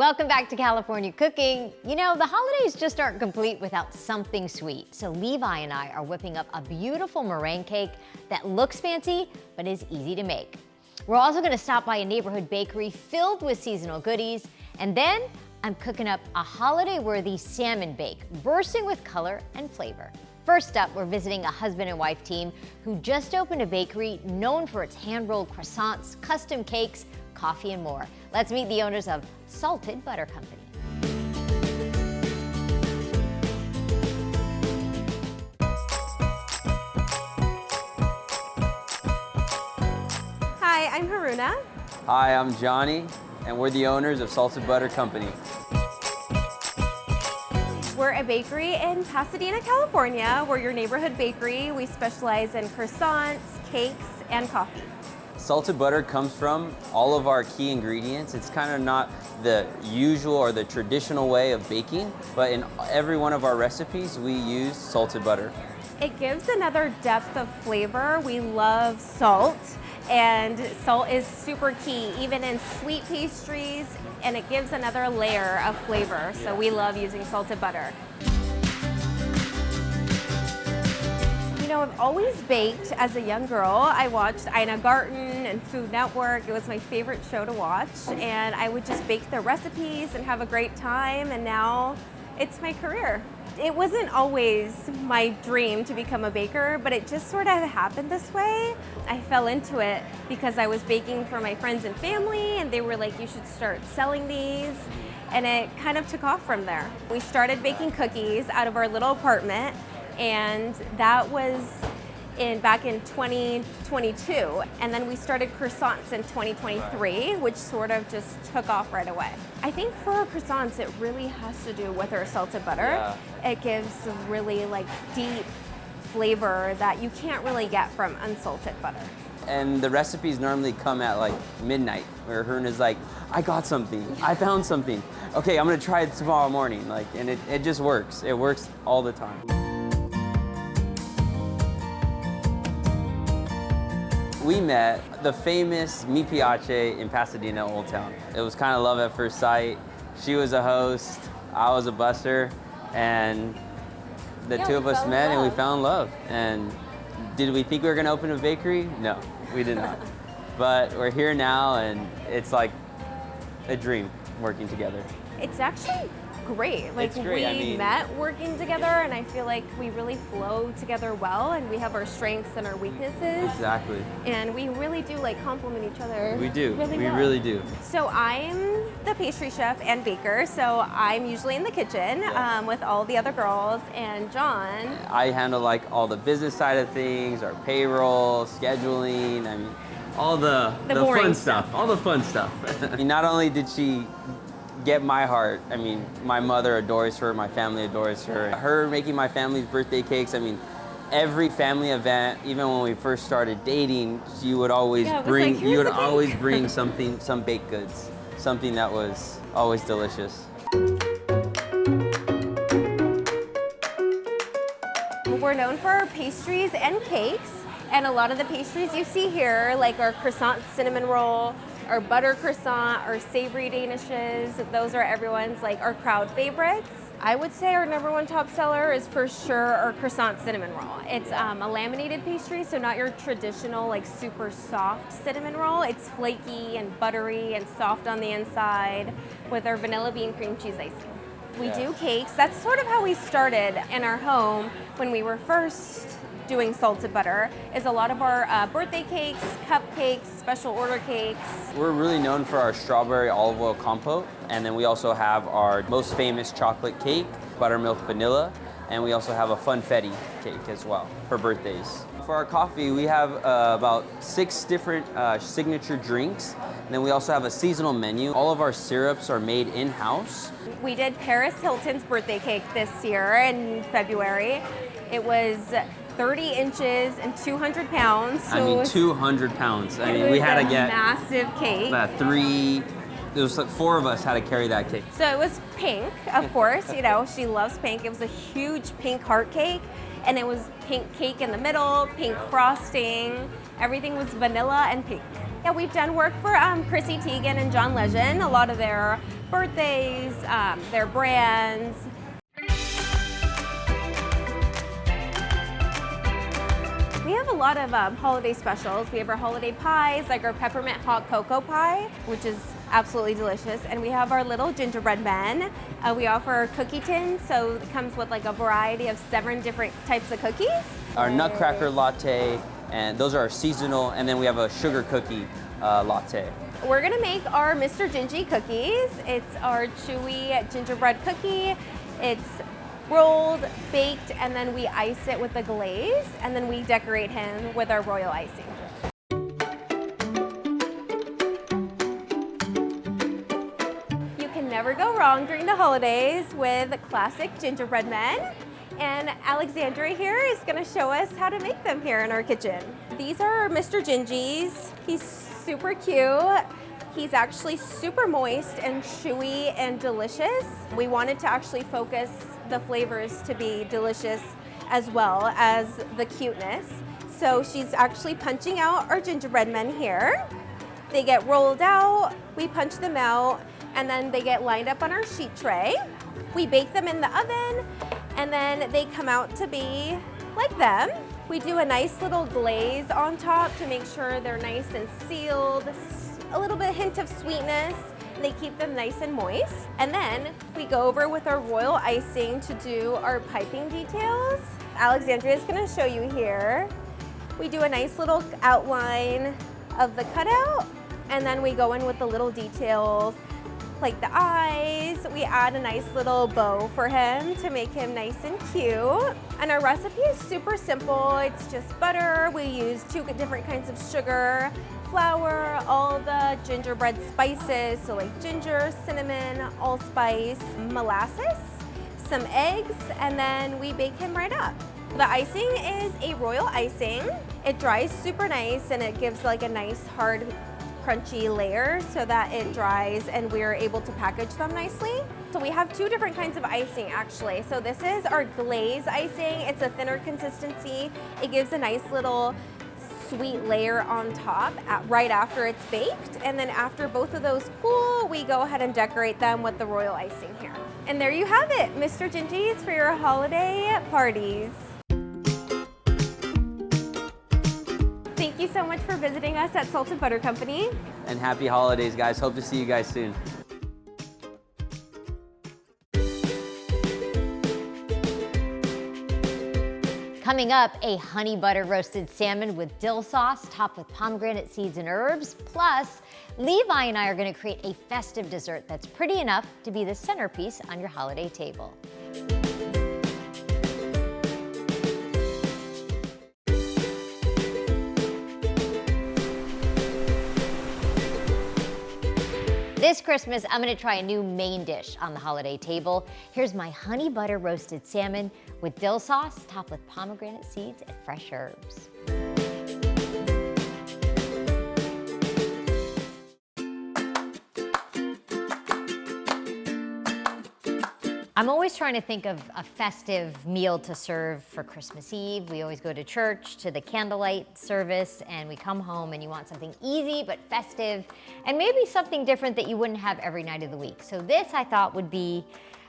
Welcome back to California Cooking. You know, the holidays just aren't complete without something sweet. So Levi and I are whipping up a beautiful meringue cake that looks fancy, but is easy to make. We're also gonna stop by a neighborhood bakery filled with seasonal goodies. And then I'm cooking up a holiday-worthy salmon bake, bursting with color and flavor. First up, we're visiting a husband and wife team who just opened a bakery known for its hand-rolled croissants, custom cakes, coffee, and more. Let's meet the owners of Salted Butter Company. Hi, I'm Haruna. Hi, I'm Johnny, and we're the owners of Salted Butter Company. We're a bakery in Pasadena, California. We're your neighborhood bakery. We specialize in croissants, cakes, and coffee. Salted butter comes from all of our key ingredients. It's kind of not the usual or the traditional way of baking, but in every one of our recipes, we use salted butter. It gives another depth of flavor. We love salt, and salt is super key, even in sweet pastries, and it gives another layer of flavor. So we love using salted butter. You know, I've always baked as a young girl. I watched Ina Garten and Food Network. It was my favorite show to watch, and I would just bake their recipes and have a great time, and now it's my career. It wasn't always my dream to become a baker, but it just sort of happened this way. I fell into it because I was baking for my friends and family, and they were like, you should start selling these. And it kind of took off from there. We started baking cookies out of our little apartment, and that was back in 2022. And then we started croissants in 2023, which sort of just took off right away. I think for croissants, it really has to do with our salted butter. Yeah. It gives a really deep flavor that you can't really get from unsalted butter. And the recipes normally come at like midnight, where Haruna's like, I got something, I found something. Okay, I'm gonna try it tomorrow morning. And it just works. It works all the time. We met the famous Mi Piace in Pasadena, Old Town. It was kind of love at first sight. She was a host, I was a busser, and the two of us met and we fell in love. And did we think we were gonna open a bakery? No, we did not. But we're here now, and it's like a dream working together. It's actually great. It's great. We met working together, and I feel like we really flow together well, and we have our strengths and our weaknesses. Exactly. And we really do complement each other. We do. Really We well. really do. So I'm the pastry chef and baker, so I'm usually in the kitchen with all the other girls, and John. I handle all the business side of things, our payroll, scheduling, all the fun stuff, all the fun stuff. Not only did she get my heart, my mother adores her, my family adores her. Her making my family's birthday cakes, every family event, even when we first started dating, you would always bring some baked goods, something that was always delicious. We're known for our pastries and cakes, and a lot of the pastries you see here, like our croissant cinnamon roll, our butter croissant, our savory danishes, those are everyone's our crowd favorites. I would say our #1 top seller is for sure our croissant cinnamon roll. It's a laminated pastry, so not your traditional super soft cinnamon roll. It's flaky and buttery and soft on the inside with our vanilla bean cream cheese icing. We do cakes. That's sort of how we started in our home when we were first doing salted butter, is a lot of our birthday cakes, cupcakes, special order cakes. We're really known for our strawberry olive oil compote, and then we also have our most famous chocolate cake, buttermilk vanilla, and we also have a funfetti cake as well for birthdays. For our coffee, we have about 6 different signature drinks, and then we also have a seasonal menu. All of our syrups are made in-house. We did Paris Hilton's birthday cake this year in February. It was 30 inches and 200 pounds. So 200 pounds. We had to get massive cake. It was 4 of us had to carry that cake. So it was pink, of course. She loves pink. It was a huge pink heart cake, and it was pink cake in the middle, pink frosting. Everything was vanilla and pink. Yeah, we've done work for Chrissy Teigen and John Legend, a lot of their birthdays, their brands. We have a lot of holiday specials. We have our holiday pies, like our peppermint hot cocoa pie, which is absolutely delicious. And we have our little gingerbread men. We offer cookie tins, so it comes with like a variety of 7 different types of cookies. Our nutcracker latte, and those are seasonal, and then we have a sugar cookie latte. We're gonna make our Mr. Gingy cookies. It's our chewy gingerbread cookie. It's rolled, baked, and then we ice it with the glaze, and then we decorate him with our royal icing. You can never go wrong during the holidays with classic gingerbread men. And Alexandra here is gonna show us how to make them here in our kitchen. These are Mr. Gingies. He's super cute. He's actually super moist and chewy and delicious. We wanted to actually focus the flavors to be delicious as well as the cuteness. So she's actually punching out our gingerbread men here. They get rolled out, we punch them out, and then they get lined up on our sheet tray. We bake them in the oven, and then they come out to be like them. We do a nice little glaze on top to make sure they're nice and sealed, a little bit hint of sweetness. They keep them nice and moist. And then we go over with our royal icing to do our piping details. Alexandria is gonna show you here. We do a nice little outline of the cutout, and then we go in with the little details like the eyes. We add a nice little bow for him to make him nice and cute. And our recipe is super simple. It's just butter. We use 2 different kinds of sugar, flour, all the gingerbread spices, so like ginger, cinnamon, allspice, molasses, some eggs, and then we bake him right up. The icing is a royal icing. It dries super nice, and it gives like a nice hard crunchy layer so that it dries and we're able to package them nicely. So we have 2 different kinds of icing actually. So this is our glaze icing. It's a thinner consistency. It gives a nice little sweet layer on top right after it's baked. And then after both of those cool, we go ahead and decorate them with the royal icing here. And there you have it, Mr. Gingies for your holiday parties. Thank you so much for visiting us at Salt and Butter Company. And happy holidays, guys. Hope to see you guys soon. Coming up, a honey butter roasted salmon with dill sauce topped with pomegranate seeds and herbs. Plus, Levi and I are gonna create a festive dessert that's pretty enough to be the centerpiece on your holiday table. This Christmas, I'm gonna try a new main dish on the holiday table. Here's my honey butter roasted salmon with dill sauce topped with pomegranate seeds and fresh herbs. I'm always trying to think of a festive meal to serve for Christmas Eve. We always go to church, to the candlelight service, and we come home and you want something easy but festive, and maybe something different that you wouldn't have every night of the week. So this, I thought, would be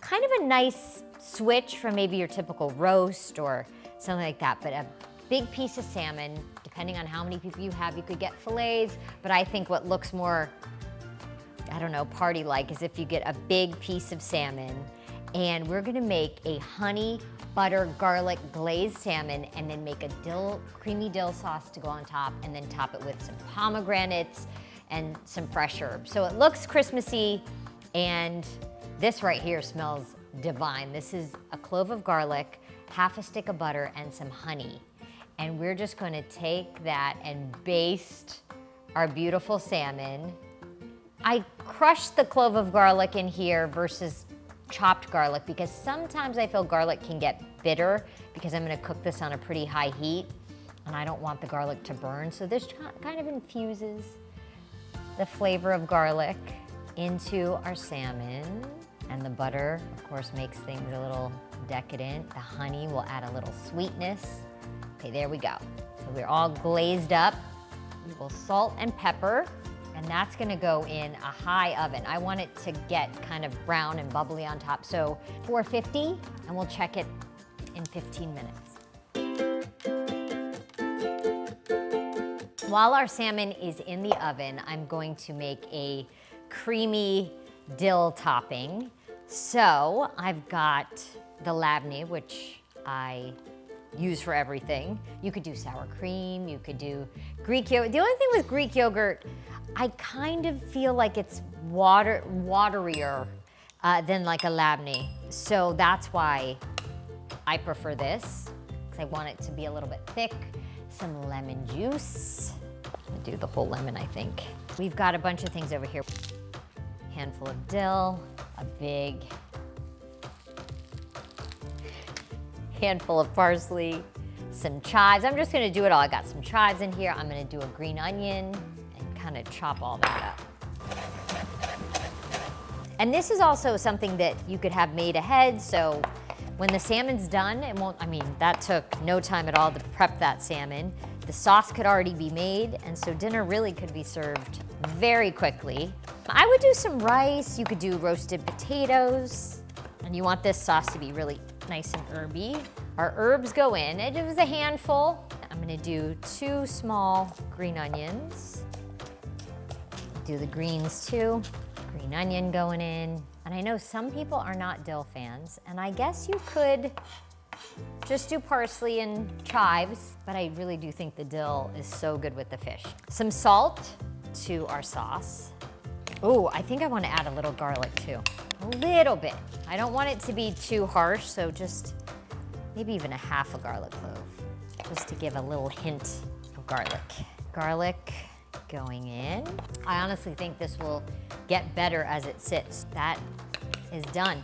kind of a nice switch from maybe your typical roast or something like that, but a big piece of salmon. Depending on how many people you have, you could get fillets, but I think what looks more, I don't know, party-like is if you get a big piece of salmon. And we're gonna make a honey butter garlic glazed salmon and then make a creamy dill sauce to go on top, and then top it with some pomegranates and some fresh herbs. So it looks Christmassy, and this right here smells divine. This is a clove of garlic, half a stick of butter, and some honey. And we're just gonna take that and baste our beautiful salmon. I crushed the clove of garlic in here versus chopped garlic because sometimes I feel garlic can get bitter because I'm gonna cook this on a pretty high heat and I don't want the garlic to burn. So this kind of infuses the flavor of garlic into our salmon, and the butter, of course, makes things a little decadent. The honey will add a little sweetness. Okay, there we go. So we're all glazed up We'll salt and pepper, and that's gonna go in a high oven. I want it to get kind of brown and bubbly on top. So 450, and we'll check it in 15 minutes. While our salmon is in the oven, I'm going to make a creamy dill topping. So I've got the labneh, which I use for everything. You could do sour cream, you could do Greek yogurt. The only thing with Greek yogurt, I kind of feel like it's waterier than like a labneh. So that's why I prefer this, because I want it to be a little bit thick. Some lemon juice. I'm gonna do the whole lemon, I think. We've got a bunch of things over here. Handful of dill, a big handful of parsley, some chives. I'm just gonna do it all. I got some chives in here. I'm gonna do a green onion and kind of chop all that up. And this is also something that you could have made ahead, so when the salmon's done, it won't, I mean, that took no time at all to prep that salmon. The sauce could already be made, and so dinner really could be served very quickly. I would do some rice, you could do roasted potatoes, and you want this sauce to be really nice and herby. Our herbs go in, it was a handful. I'm gonna do 2 small green onions. Do the greens too. Green onion going in. And I know some people are not dill fans, and I guess you could just do parsley and chives, but I really do think the dill is so good with the fish. Some salt to our sauce. Ooh, I think I want to add a little garlic too. A little bit. I don't want it to be too harsh, so just maybe even a half a garlic clove, just to give a little hint of garlic. Garlic going in. I honestly think this will get better as it sits. That is done.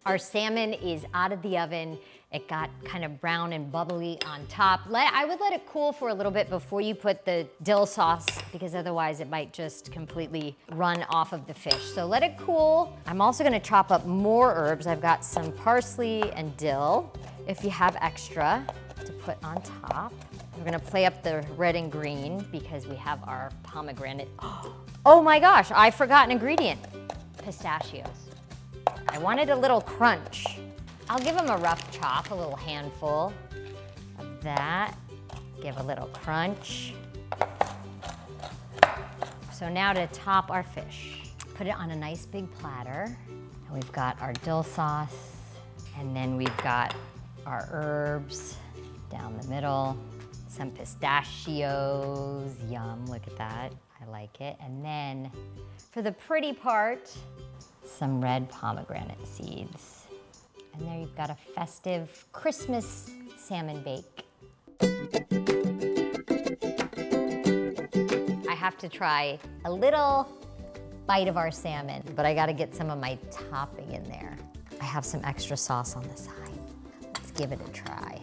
Our salmon is out of the oven. It got kind of brown and bubbly on top. I would let it cool for a little bit before you put the dill sauce, because otherwise it might just completely run off of the fish. So let it cool. I'm also gonna chop up more herbs. I've got some parsley and dill, if you have extra, to put on top. We're gonna play up the red and green because we have our pomegranate. Oh my gosh, I forgot an ingredient. Pistachios. I wanted a little crunch. I'll give them a rough chop, a little handful of that. Give a little crunch. So now to top our fish. Put it on a nice big platter. And we've got our dill sauce, and then we've got our herbs down the middle. Some pistachios, yum, look at that, I like it. And then for the pretty part, some red pomegranate seeds. And there you've got a festive Christmas salmon bake. I have to try a little bite of our salmon, but I gotta get some of my topping in there. I have some extra sauce on the side. Let's give it a try.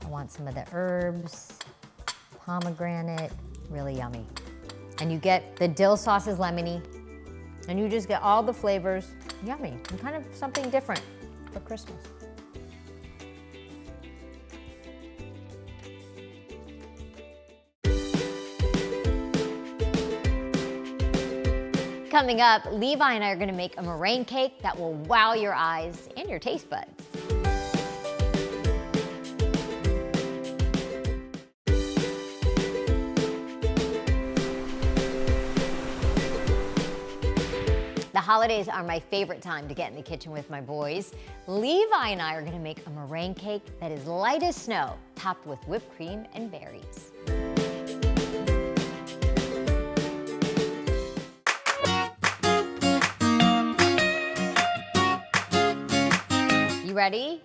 I want some of the herbs, pomegranate, really yummy. And you get, the dill sauce is lemony, and you just get all the flavors, yummy, and kind of something different for Christmas. Coming up, Levi and I are gonna make a meringue cake that will wow your eyes and your taste buds. The holidays are my favorite time to get in the kitchen with my boys. Levi and I are gonna make a meringue cake that is light as snow, topped with whipped cream and berries. You ready?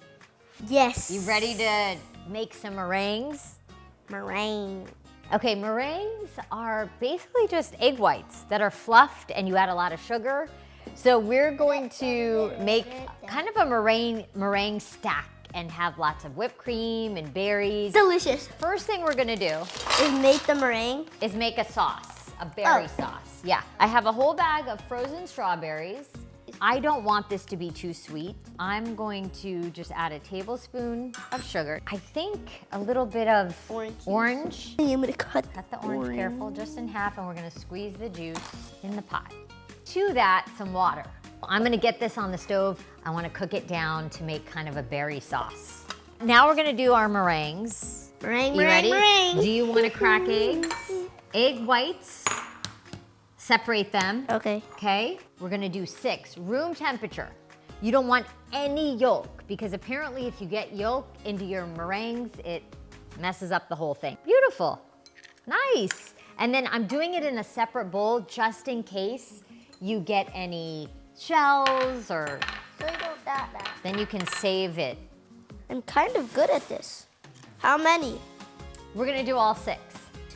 Yes. You ready to make some meringues? Meringue. Okay, meringues are basically just egg whites that are fluffed and you add a lot of sugar. So we're going to make kind of a meringue stack and have lots of whipped cream and berries. Delicious. First thing we're gonna do Is make the meringue. is make a sauce, a berry sauce. Yeah, I have a whole bag of frozen strawberries. I don't want this to be too sweet. I'm going to just add a tablespoon of sugar. I think a little bit of orange. I'm gonna cut the orange careful, just in half, and we're gonna squeeze the juice in the pot. To that, some water. I'm gonna get this on the stove. I wanna cook it down to make kind of a berry sauce. Now we're gonna do our meringues. Meringue, You ready? meringue. Do you wanna crack eggs? Egg whites, separate them. Okay. Okay, we're gonna do 6, room temperature. You don't want any yolk because apparently if you get yolk into your meringues, it messes up the whole thing. Beautiful, nice. And then I'm doing it in a separate bowl just in case you get any shells or, So you don't that. then you can save it. I'm kind of good at this. How many? We're gonna do all 6.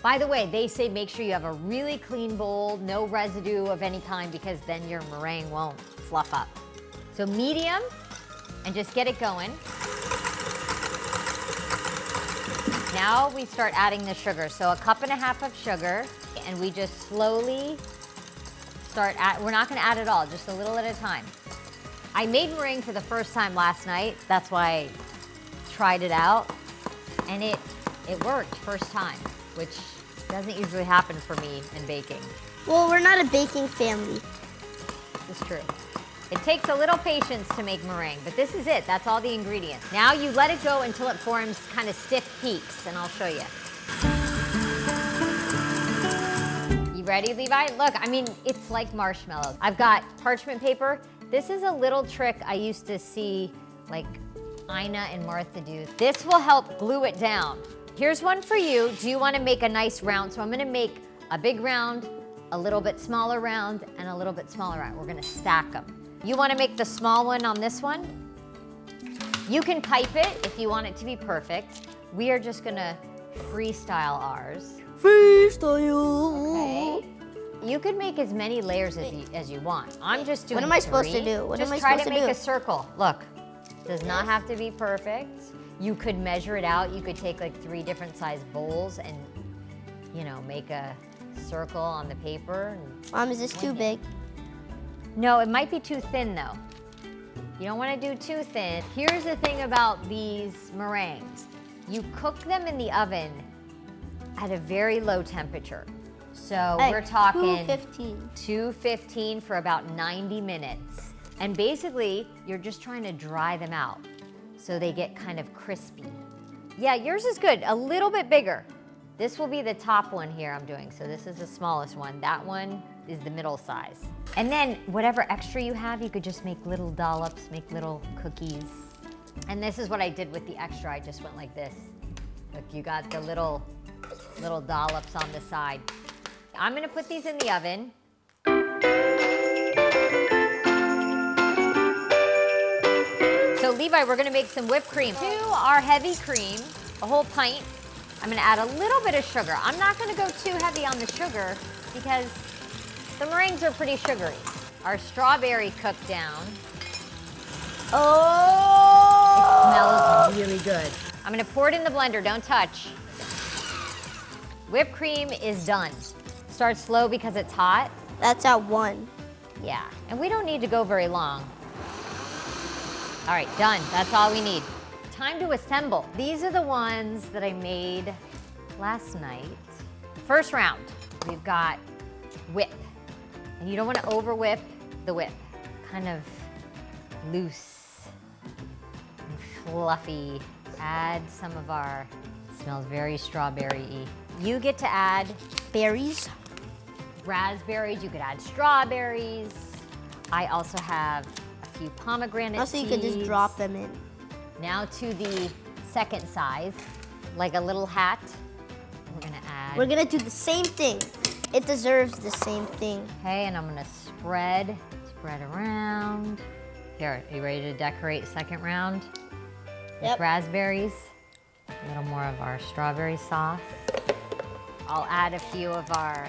By the way, they say make sure you have a really clean bowl, no residue of any kind, because then your meringue won't fluff up. So medium, and just get it going. Now we start adding the sugar. So 1.5 cups of sugar, and we just slowly start we're not gonna add it all, just a little at a time. I made meringue for the first time last night. That's why I tried it out, and it worked first time, which doesn't usually happen for me in baking. Well, we're not a baking family. It's true. It takes a little patience to make meringue, but this is it. That's all the ingredients. Now you let it go until it forms kind of stiff peaks, and I'll show you. You ready, Levi? Look, I mean, it's like marshmallows. I've got parchment paper. This is a little trick I used to see like Ina and Martha do. This will help glue it down. Here's one for you. Do you want to make a nice round? So I'm going to make a big round, a little bit smaller round, and a little bit smaller round. We're going to stack them. You want to make the small one on this one? You can pipe it if you want it to be perfect. We are just going to freestyle ours. Freestyle. Okay. You could make as many layers as you want. I'm just doing What am I supposed 3. to do? What just am I try supposed to to make do? a circle. Look, does not have to be perfect. You could measure it out. You could take like 3 different size bowls and, you know, make a circle on the paper. And Mom, is this too big? no, it might be too thin though. You don't want to do too thin. Here's the thing about these meringues. You cook them in the oven at a very low temperature. So we're talking 215. 215 for about 90 minutes. And basically, you're just trying to dry them out so they get kind of crispy. Yeah, yours is good, a little bit bigger. This will be the top one here I'm doing. So this is the smallest one. That one is the middle size. And then whatever extra you have, you could just make little dollops, make little cookies. And this is what I did with the extra. I just went like this. Look, you got the little dollops on the side. I'm gonna put these in the oven. So Levi, we're gonna make some whipped cream. To our heavy cream, a whole pint, I'm gonna add a little bit of sugar. I'm not gonna go too heavy on the sugar because the meringues are pretty sugary. Our strawberry cooked down. Oh! It smells really good. I'm gonna pour it in the blender, don't touch. Whipped cream is done. Start slow because it's hot. That's at 1. Yeah, and we don't need to go very long. All right, done. That's all we need. Time to assemble. These are the ones that I made last night. First round, we've got whip. And you don't want to over whip the whip. Kind of loose and fluffy. Add some of our, smells very strawberry-y. You get to add Berries. raspberries, you could add strawberries. I also have a few pomegranate Also, you seeds. could just drop them in. Now to the second size, like a little hat. We're gonna add. We're gonna do the same thing. It deserves the same thing. Okay, and I'm gonna spread around. Here, are you ready to decorate second round? With Yep. raspberries, a little more of our strawberry sauce. I'll add a few of our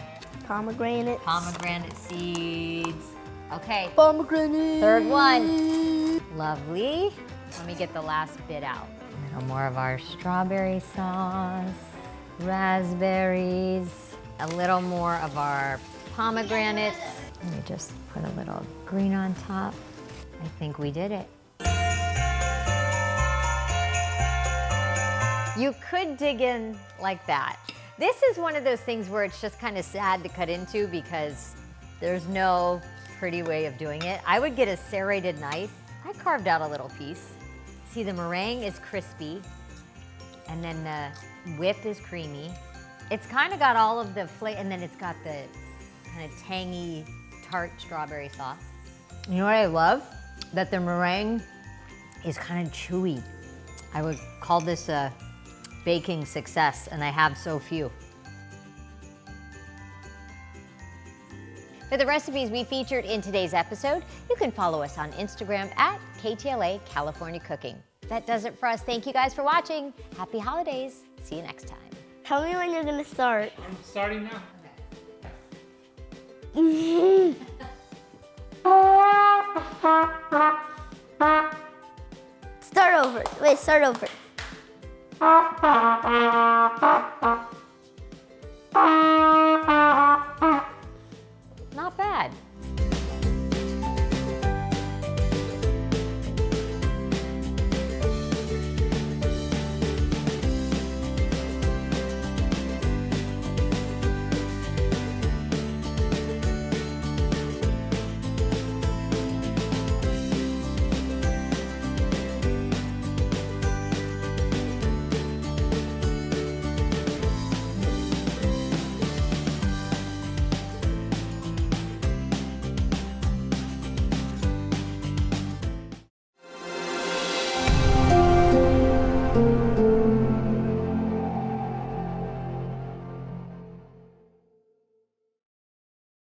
Pomegranate. pomegranate seeds. Okay, Pomegranate. third one. Lovely. Let me get the last bit out. A little more of our strawberry sauce, raspberries, a little more of our pomegranate. Let me just put a little green on top. I think we did it. You could dig in like that. This is one of those things where it's just kind of sad to cut into because there's no pretty way of doing it. I would get a serrated knife. I carved out a little piece. See, the meringue is crispy, and then the whip is creamy. It's kind of got all of the flavor, and then it's got the kind of tangy, tart strawberry sauce. You know what I love? That the meringue is kind of chewy. I would call this a baking success, and I have so few. For the recipes we featured in today's episode, you can follow us on Instagram at KTLA California Cooking. That does it for us. Thank you guys for watching. Happy holidays. See you next time. Tell me when you're gonna start. I'm starting now. Start over. Wait, start over.